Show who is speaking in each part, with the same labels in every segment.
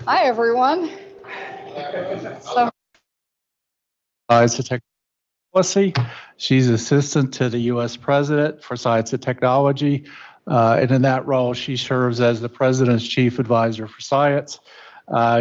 Speaker 1: Hi, everyone.
Speaker 2: Science and Technology Policy. She's assistant to the U.S. President for Science and Technology. And in that role, she serves as the President's Chief Advisor for Science.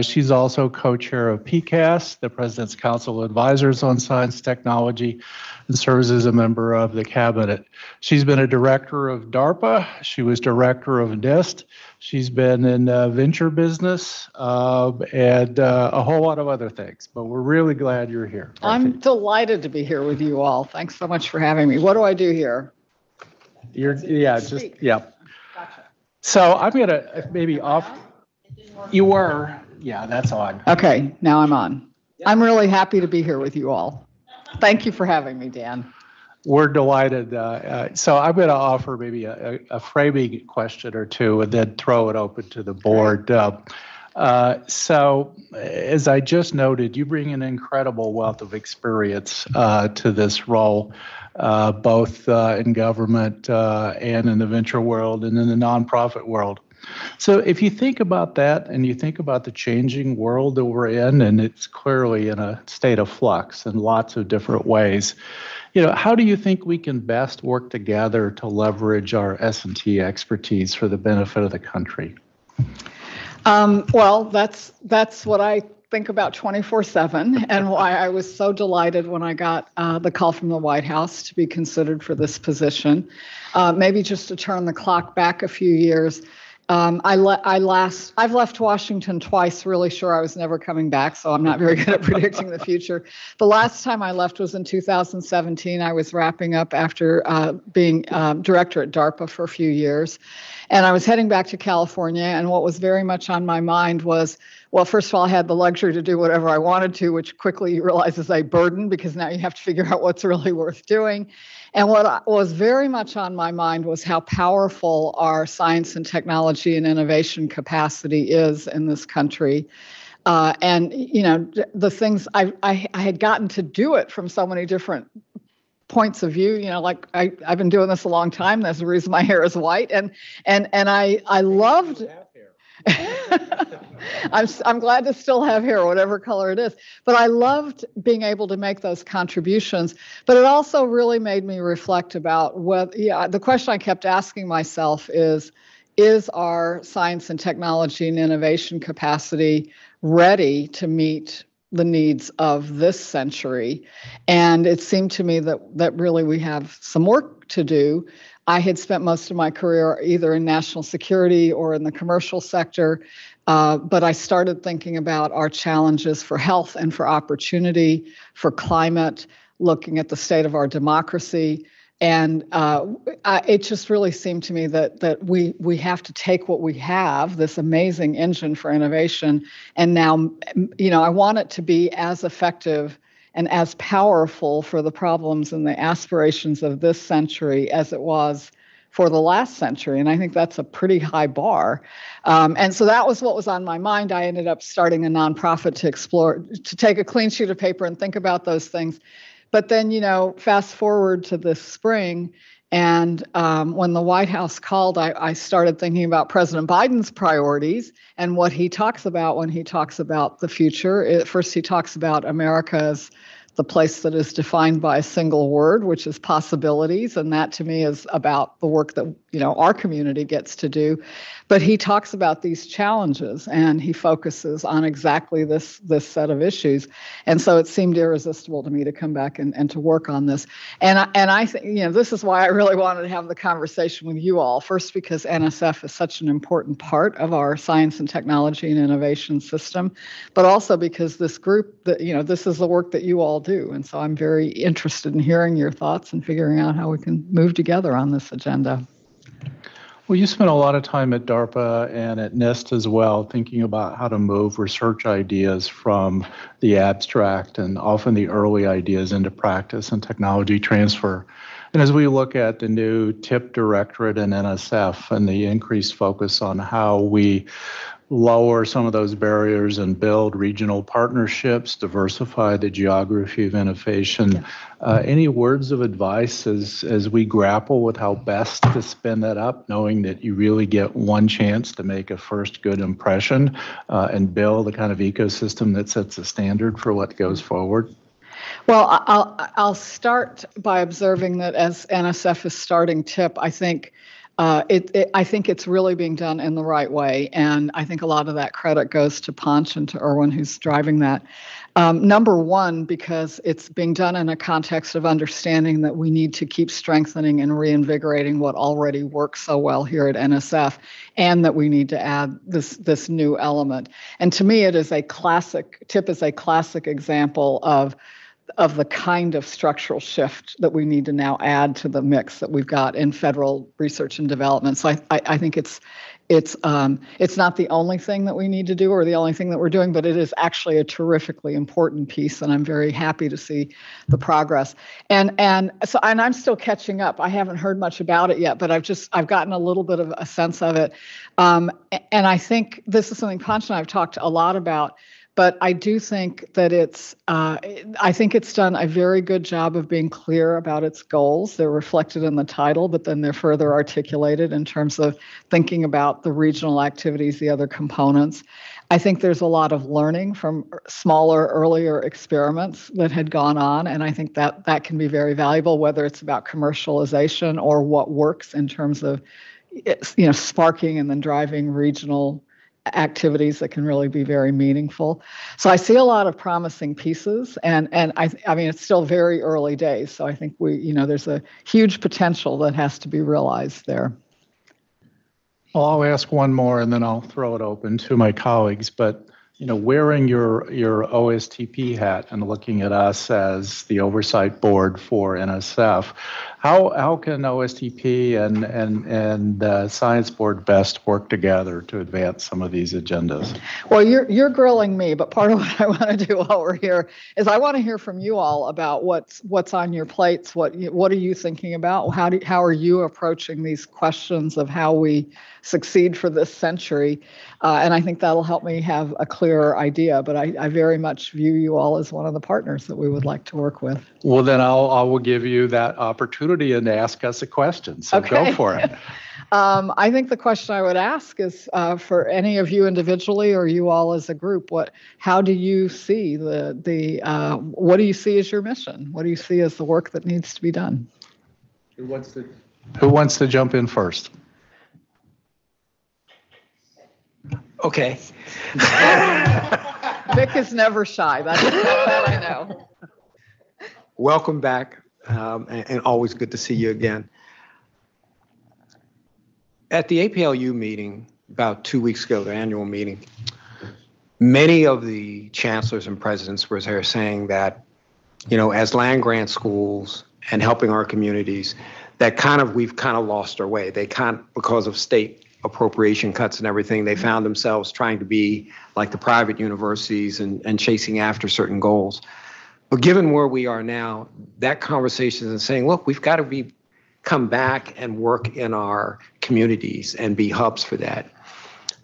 Speaker 2: She's also co-chair of PCAS, the President's Council of Advisors on Science Technology, and serves as a member of the Cabinet. She's been a director of DARPA. She was director of NIST. She's been in venture business and a whole lot of other things, but we're really glad you're here.
Speaker 1: I'm delighted to be here with you all. Thanks so much for having me. What do I do here?
Speaker 2: Gotcha. So I'm going to maybe off. You were, yeah, that's on.
Speaker 1: Okay, now I'm on. I'm really happy to be here with you all. Thank you for having me, Dan.
Speaker 2: We're delighted. So I'm going to offer maybe a framing question or two and then throw it open to the board. So as I just noted, you bring an incredible wealth of experience to this role, both in government and in the venture world and in the nonprofit world. So if you think about that and you think about the changing world that we're in, and it's clearly in a state of flux in lots of different ways, how do you think we can best work together to leverage our S&T expertise for the benefit of the country?
Speaker 1: Well, that's what I think about 24/7, and why I was so delighted when I got the call from the White House to be considered for this position. Maybe just to turn the clock back a few years. I've left Washington twice, really sure I was never coming back, so I'm not very good at predicting the future. The last time I left was in 2017. I was wrapping up after being director at DARPA for a few years. And I was heading back to California, and what was very much on my mind was, well, first of all, I had the luxury to do whatever I wanted to, which quickly you realize is a burden, because now you have to figure out what's really worth doing. And what was very much on my mind was how powerful our science and technology and innovation capacity is in this country. And, the things I had gotten to do it from so many different points of view, like I've been doing this a long time. That's the reason my hair is white. And I loved I'm glad to still have hair, whatever color it is. But I loved being able to make those contributions. But it also really made me reflect about the question I kept asking myself is our science and technology and innovation capacity ready to meet the needs of this century? And it seemed to me that really we have some work to do. I had spent most of my career either in national security or in the commercial sector, but I started thinking about our challenges for health and for opportunity, for climate, looking at the state of our democracy. And it just really seemed to me that we have to take what we have, this amazing engine for innovation, and now, I want it to be as effective and as powerful for the problems and the aspirations of this century as it was for the last century. And I think that's a pretty high bar. And so that was what was on my mind. I ended up starting a nonprofit to take a clean sheet of paper and think about those things. But then, fast forward to this spring, and when the White House called, I started thinking about President Biden's priorities and what he talks about when he talks about the future. First, he talks about America as the place that is defined by a single word, which is possibilities. And that to me is about the work that, our community gets to do. But he talks about these challenges and he focuses on exactly this set of issues. And so it seemed irresistible to me to come back and to work on this. And I think, this is why I really wanted to have the conversation with you all. First, because NSF is such an important part of our science and technology and innovation system, but also because this group, this is the work that you all do. And so I'm very interested in hearing your thoughts and figuring out how we can move together on this agenda.
Speaker 2: Well, you spent a lot of time at DARPA and at NIST as well, thinking about how to move research ideas from the abstract and often the early ideas into practice and technology transfer. And as we look at the new TIP directorate in NSF and the increased focus on how we lower some of those barriers and build regional partnerships, diversify the geography of innovation. Yeah. Any words of advice as we grapple with how best to spin that up, knowing that you really get one chance to make a first good impression and build the kind of ecosystem that sets a standard for what goes forward?
Speaker 1: Well, I'll start by observing that as NSF is starting TIP, I think I think it's really being done in the right way, and I think a lot of that credit goes to Ponch and to Erwin, who's driving that. Number one, because it's being done in a context of understanding that we need to keep strengthening and reinvigorating what already works so well here at NSF, and that we need to add this new element. And to me, TIP is a classic example of the kind of structural shift that we need to now add to the mix that we've got in federal research and development. So I think it's not the only thing that we need to do or the only thing that we're doing, but it is actually a terrifically important piece, and I'm very happy to see the progress. And I'm still catching up. I haven't heard much about it yet, but I've gotten a little bit of a sense of it. And I think this is something Ponch and I have talked a lot about. But I do think that I think it's done a very good job of being clear about its goals. They're reflected in the title, but then they're further articulated in terms of thinking about the regional activities, the other components. I think there's a lot of learning from smaller, earlier experiments that had gone on, and I think that can be very valuable, whether it's about commercialization or what works in terms of, sparking and then driving regional activities that can really be very meaningful. So I see a lot of promising pieces, and I mean it's still very early days. So I think there's a huge potential that has to be realized there.
Speaker 2: Well, I'll ask one more, and then I'll throw it open to my colleagues. But wearing your OSTP hat and looking at us as the oversight board for NSF, how can OSTP and Science Board best work together to advance some of these agendas?
Speaker 1: Well, you're grilling me, but part of what I want to do while we're here is I want to hear from you all about what's on your plates. What are you thinking about? How are you approaching these questions of how we succeed for this century? And I think that'll help me have a clearer idea. But I very much view you all as one of the partners that we would like to work with.
Speaker 2: Well, then I will give you that opportunity and ask us a question. So okay. Go for it.
Speaker 1: I think the question I would ask is for any of you individually or you all as a group, how do you see what do you see as your mission? What do you see as the work that needs to be done?
Speaker 2: Who wants to jump in first?
Speaker 3: Okay.
Speaker 1: Vic is never shy. That I know.
Speaker 3: Welcome back, and always good to see you again. At the APLU meeting about 2 weeks ago, the annual meeting, many of the chancellors and presidents were there saying that, as land grant schools and helping our communities, that we've lost our way. They because of state appropriation cuts and everything, they found themselves trying to be like the private universities and chasing after certain goals. But given where we are now, that conversation is saying, look, we've got to come back and work in our communities and be hubs for that.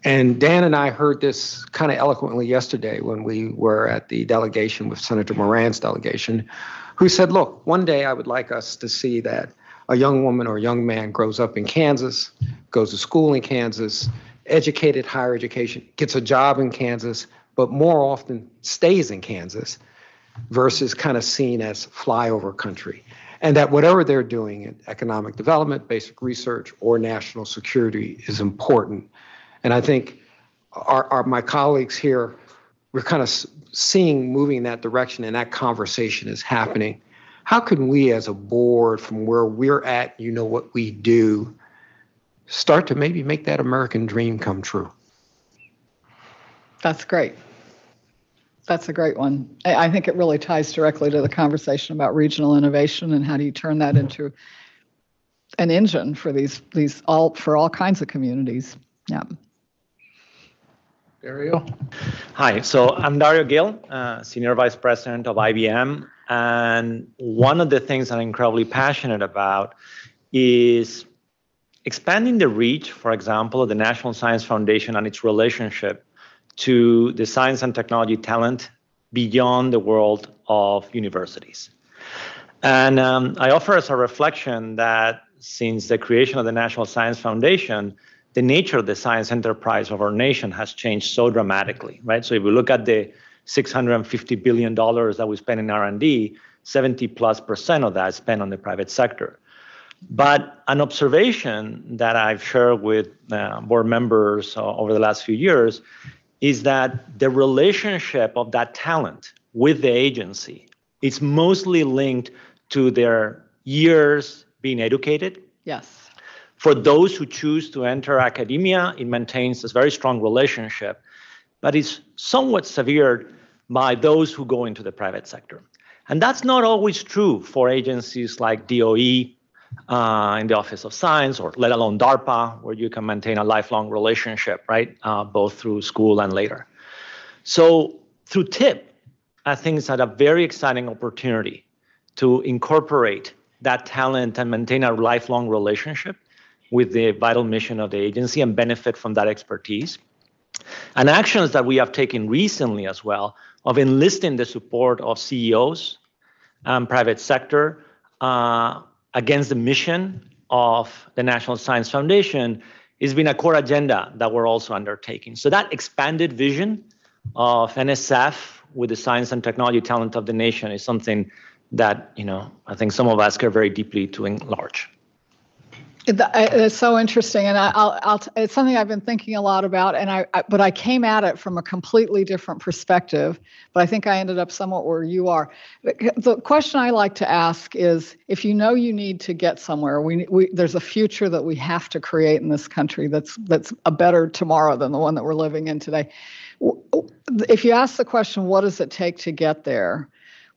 Speaker 3: And Dan and I heard this kind of eloquently yesterday when we were at the delegation with Senator Moran's delegation, who said, look, one day I would like us to see that a young woman or young man grows up in Kansas, goes to school in Kansas, educated, higher education, gets a job in Kansas, but more often stays in Kansas versus kind of seen as flyover country. And that whatever they're doing in economic development, basic research, or national security is important. And I think my colleagues here, we're kind of seeing moving in that direction, and that conversation is happening. How can we as a board, from where we're at, what we do, start to maybe make that American dream come true?
Speaker 1: That's great. That's a great one. I think it really ties directly to the conversation about regional innovation and how do you turn that into an engine for for all kinds of communities. Yeah.
Speaker 2: Dario?
Speaker 4: Hi, so I'm Dario Gill, Senior Vice President of IBM. And one of the things I'm incredibly passionate about is expanding the reach, for example, of the National Science Foundation and its relationship to the science and technology talent beyond the world of universities. And I offer as a reflection that since the creation of the National Science Foundation, the nature of the science enterprise of our nation has changed so dramatically, right? So if we look at the $650 billion that we spend in R&D, 70+% of that is spent on the private sector. But an observation that I've shared with board members over the last few years is that the relationship of that talent with the agency is mostly linked to their years being educated.
Speaker 1: Yes.
Speaker 4: For those who choose to enter academia, it maintains this very strong relationship, but it's somewhat severed by those who go into the private sector. And that's not always true for agencies like DOE, in the Office of Science, or let alone DARPA, where you can maintain a lifelong relationship, right, both through school and later. So through TIP, I think it's had a very exciting opportunity to incorporate that talent and maintain a lifelong relationship with the vital mission of the agency and benefit from that expertise. And actions that we have taken recently as well of enlisting the support of CEOs and private sector against the mission of the National Science Foundation has been a core agenda that we're also undertaking. So that expanded vision of NSF with the science and technology talent of the nation is something that, I think some of us care very deeply to enlarge.
Speaker 1: It's so interesting, and it's something I've been thinking a lot about, but I came at it from a completely different perspective. But I think I ended up somewhat where you are. The question I like to ask is, if you know you need to get somewhere, there's a future that we have to create in this country that's a better tomorrow than the one that we're living in today. If you ask the question, what does it take to get there?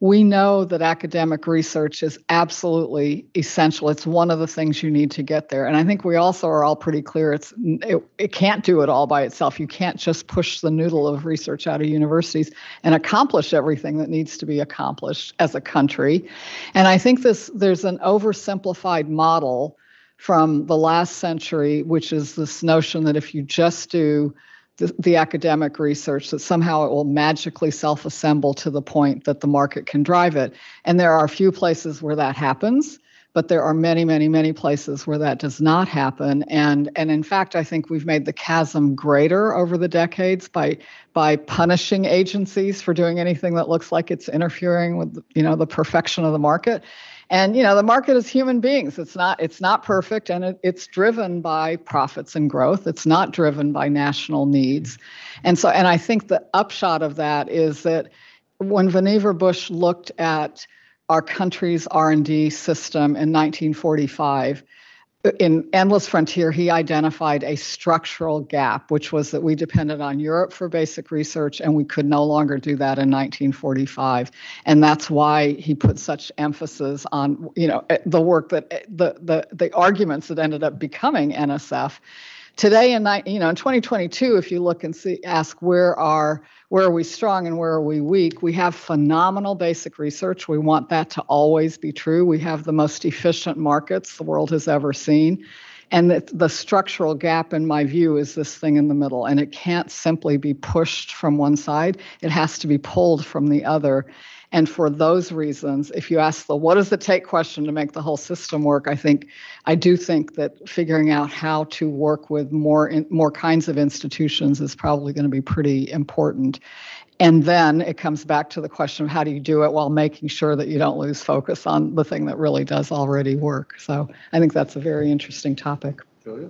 Speaker 1: We know that academic research is absolutely essential. It's one of the things you need to get there. And I think we also are all pretty clear it can't do it all by itself. You can't just push the noodle of research out of universities and accomplish everything that needs to be accomplished as a country. And I think there's an oversimplified model from the last century, which is this notion that if you just do the academic research, that somehow it will magically self-assemble to the point that the market can drive it. And there are a few places where that happens, but there are many, many, many places where that does not happen. And in fact, I think we've made the chasm greater over the decades by punishing agencies for doing anything that looks like it's interfering with, the perfection of the market. And, the market is human beings. It's not perfect, and it's driven by profits and growth. It's not driven by national needs. And I think the upshot of that is that when Vannevar Bush looked at our country's R&D system in 1945, in Endless Frontier, he identified a structural gap, which was that we depended on Europe for basic research, and we could no longer do that in 1945. And that's why he put such emphasis on, the work that the arguments that ended up becoming NSF. Today, in 2022, if you look and ask where are we strong and where are we weak, we have phenomenal basic research. We want that to always be true. We have the most efficient markets the world has ever seen. And the structural gap, in my view, is this thing in the middle. And it can't simply be pushed from one side. It has to be pulled from the other. And for those reasons, if you ask the what does it take question to make the whole system work, I do think that figuring out how to work with more kinds of institutions is probably going to be pretty important. And then it comes back to the question of how do you do it while making sure that you don't lose focus on the thing that really does already work. So I think that's a very interesting topic.
Speaker 2: Julia?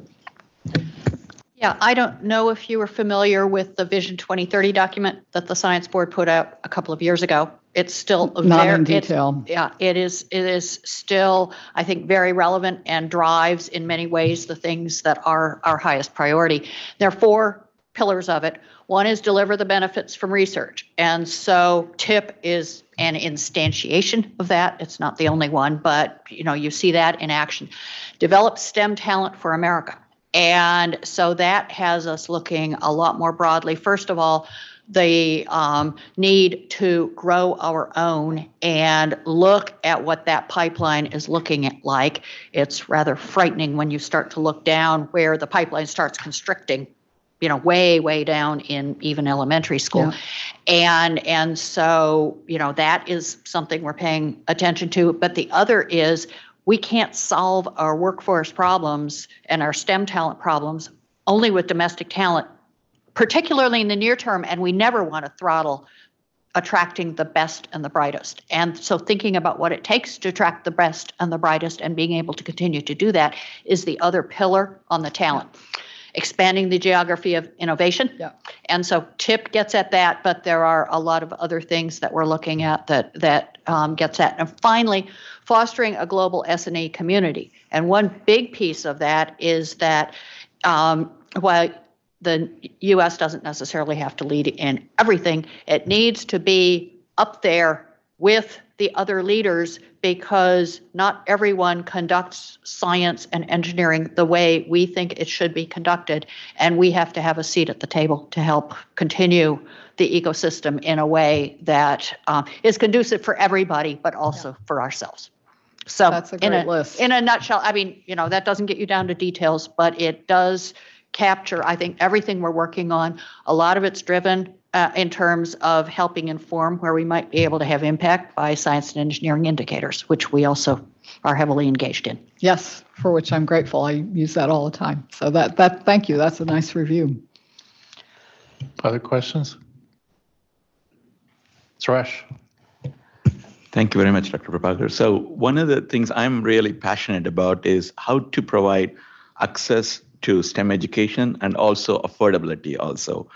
Speaker 5: Yeah, I don't know if you were familiar with the Vision 2030 document that the Science Board put out a couple of years ago. It's still
Speaker 1: not in detail.
Speaker 5: It is still, I think, very relevant and drives in many ways the things that are our highest priority. There are 4 pillars of it. One is deliver the benefits from research. And so TIP is an instantiation of that. It's not the only one, but you see that in action. Develop STEM talent for America. And so that has us looking a lot more broadly. First of all, the need to grow our own and look at what that pipeline is looking like. It's rather frightening when you start to look down where the pipeline starts constricting, way down in even elementary school. Yeah. And so, that is something we're paying attention to. But the other is we can't solve our workforce problems and our STEM talent problems only with domestic talent, particularly in the near term, and we never want to throttle attracting the best and the brightest. And so thinking about what it takes to attract the best and the brightest and being able to continue to do that is the other pillar on the talent. Expanding the geography of innovation. Yeah. And so TIP gets at that, but there are a lot of other things that we're looking at that gets at. And finally, fostering a global S&E community. And one big piece of that is that while the U.S. doesn't necessarily have to lead in everything, it needs to be up there with the other leaders, because not everyone conducts science and engineering the way we think it should be conducted, and we have to have a seat at the table to help continue the ecosystem in a way that is conducive for everybody, but also for ourselves. So
Speaker 1: that's a great list.
Speaker 5: In a nutshell, that doesn't get you down to details, but it does capture, I think, everything we're working on. A lot of it's driven in terms of helping inform where we might be able to have impact by science and engineering indicators, which we also are heavily engaged in.
Speaker 1: Yes, for which I'm grateful. I use that all the time. So thank you. That's a nice review.
Speaker 2: Other questions? Suresh.
Speaker 6: Thank you very much, Dr. Prabhakar. So one of the things I'm really passionate about is how to provide access to STEM education and also affordability also.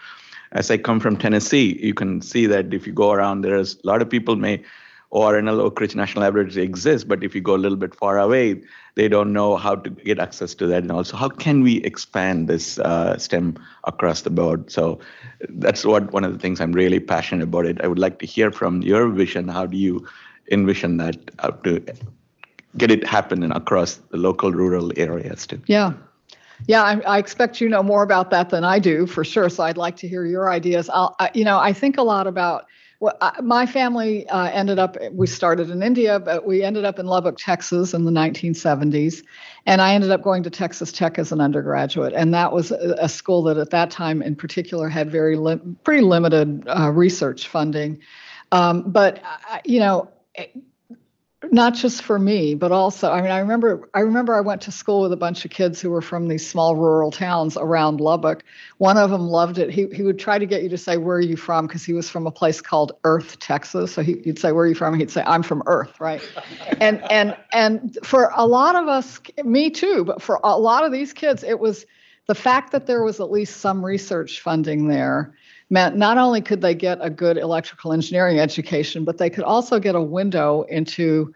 Speaker 6: As I come from Tennessee, you can see that if you go around, there's a lot of people ORNL, Oak Ridge National Laboratory exists, but if you go a little bit far away, they don't know how to get access to that. And also, how can we expand this STEM across the board? So that's one of the things I'm really passionate about it. I would like to hear from your vision. How do you envision that to get it happening across the local rural areas too?
Speaker 1: Yeah, I expect you know more about that than I do, for sure. So I'd like to hear your ideas. I think a lot about my family we started in India, but we ended up in Lubbock, Texas in the 1970s. And I ended up going to Texas Tech as an undergraduate. And that was a school that at that time in particular had pretty limited research funding. But not just for me, but also, I remember I went to school with a bunch of kids who were from these small rural towns around Lubbock. One of them loved it. He would try to get you to say, where are you from? Because he was from a place called Earth, Texas. So you'd say, where are you from? He'd say, I'm from Earth, right? And for a lot of us, me too, but for a lot of these kids, it was the fact that there was at least some research funding there meant not only could they get a good electrical engineering education, but they could also get a window into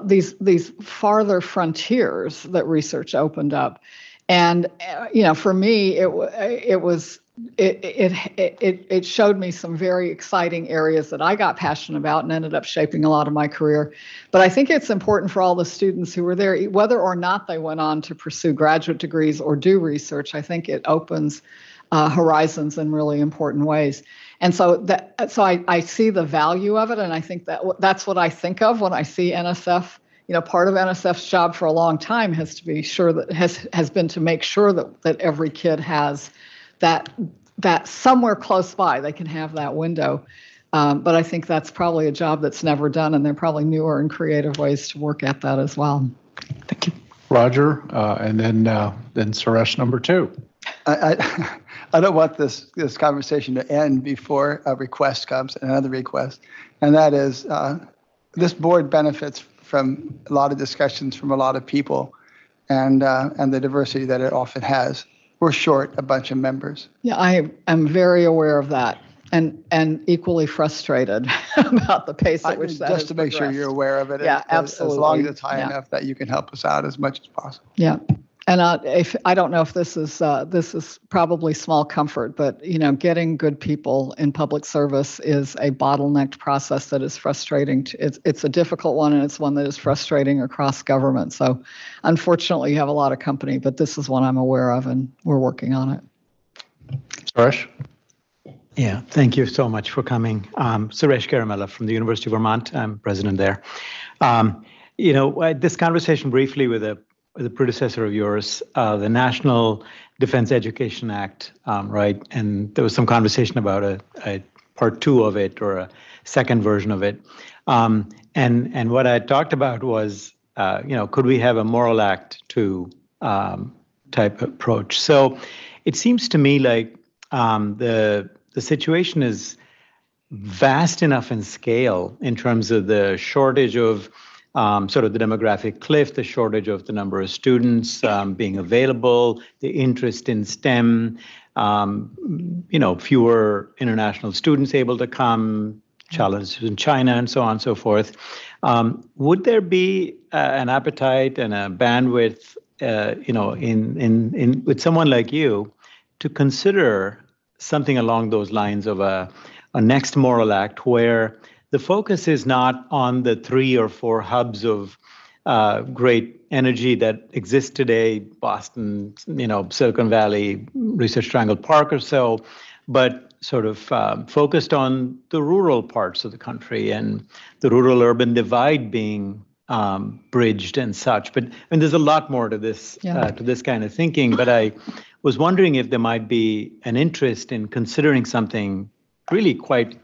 Speaker 1: these farther frontiers that research opened up. And for me, it showed me some very exciting areas that I got passionate about and ended up shaping a lot of my career. But I think it's important for all the students who were there, whether or not they went on to pursue graduate degrees or do research. I think it opens horizons in really important ways. And so I see the value of it, and I think that's what I think of when I see NSF. Part of NSF's job for a long time has been to make sure that every kid has that somewhere close by they can have that window. But I think that's probably a job that's never done, and there are probably newer and creative ways to work at that as well.
Speaker 6: Thank you,
Speaker 2: Roger, and then Suresh number 2.
Speaker 7: I don't want this conversation to end before a request comes, another request, and that is this board benefits from a lot of discussions from a lot of people, and the diversity that it often has. We're short a bunch of members.
Speaker 1: Yeah, I am very aware of that, and equally frustrated about the pace at which that
Speaker 7: just to make sure you're aware of it.
Speaker 1: Yeah, absolutely.
Speaker 7: As long as it's high enough that you can help us out as much as possible.
Speaker 1: Yeah. And I don't know if this is probably small comfort, but getting good people in public service is a bottlenecked process that is frustrating. It's a difficult one, and it's one that is frustrating across government. So, unfortunately, you have a lot of company, but this is one I'm aware of, and we're working on it.
Speaker 2: Suresh?
Speaker 8: Yeah, thank you so much for coming. Suresh Karamella from the University of Vermont. I'm president there. This conversation briefly with a predecessor of yours, the National Defense Education Act, right? And there was some conversation about a part two of it or a second version of it. And what I talked about was, could we have a moral act to type approach? So it seems to me like the situation is vast enough in scale in terms of the shortage of sort of the demographic cliff, the shortage of the number of students being available, the interest in STEM, fewer international students able to come, challenges in China, and so on and so forth. Would there be an appetite and a bandwidth, with someone like you, to consider something along those lines of a next moral act where the focus is not on the 3 or 4 hubs of great energy that exist today, Boston, Silicon Valley, Research Triangle Park or so, but sort of focused on the rural parts of the country and the rural-urban divide being bridged and such. But there's a lot more to this kind of thinking. But I was wondering if there might be an interest in considering something really quite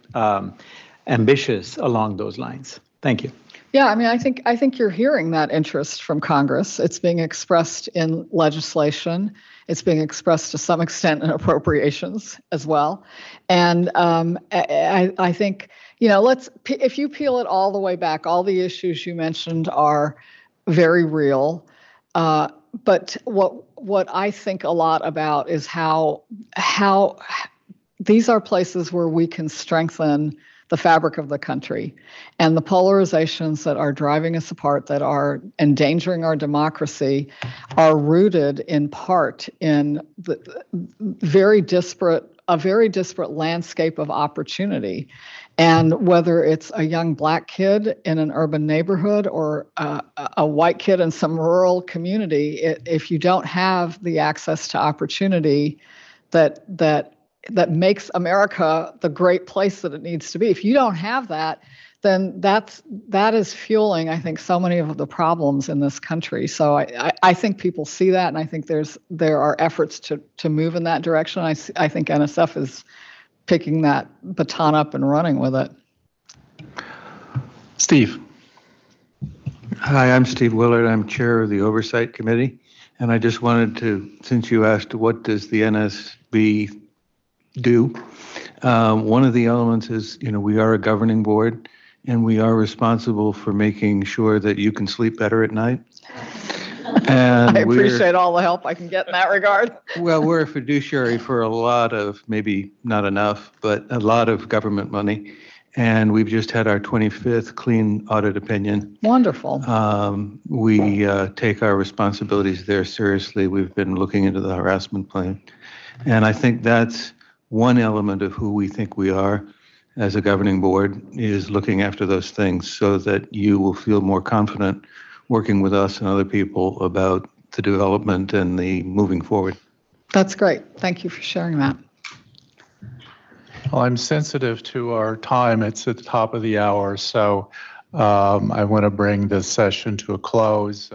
Speaker 8: ambitious along those lines. Thank you.
Speaker 1: Yeah, I think you're hearing that interest from Congress. It's being expressed in legislation. It's being expressed to some extent in appropriations as well. And I think, if you peel it all the way back, all the issues you mentioned are very real. But what I think a lot about is how these are places where we can strengthen the fabric of the country, and the polarizations that are driving us apart, that are endangering our democracy, are rooted in part in the very disparate landscape of opportunity. And whether it's a young Black kid in an urban neighborhood or a white kid in some rural community, if you don't have the access to opportunity that makes America the great place that it needs to be, if you don't have that, then that is fueling, I think, so many of the problems in this country. So I think people see that, and I think there are efforts to move in that direction. I think NSF is picking that baton up and running with it.
Speaker 2: Steve.
Speaker 9: Hi, I'm Steve Willard. I'm chair of the Oversight Committee. And I just wanted to, since you asked what does the NSB do, one of the elements is, we are a governing board and we are responsible for making sure that you can sleep better at night. And
Speaker 1: I appreciate all the help I can get in that regard.
Speaker 9: Well, we're a fiduciary for a lot of, maybe not enough, but a lot of government money. And we've just had our 25th clean audit opinion.
Speaker 1: Wonderful.
Speaker 9: We take our responsibilities there seriously. We've been looking into the harassment claim. And I think that's one element of who we think we are as a governing board, is looking after those things so that you will feel more confident working with us and other people about the development and the moving forward.
Speaker 1: That's great. Thank you for sharing that.
Speaker 2: Well, I'm sensitive to our time. It's at the top of the hour, so I want to bring this session to a close.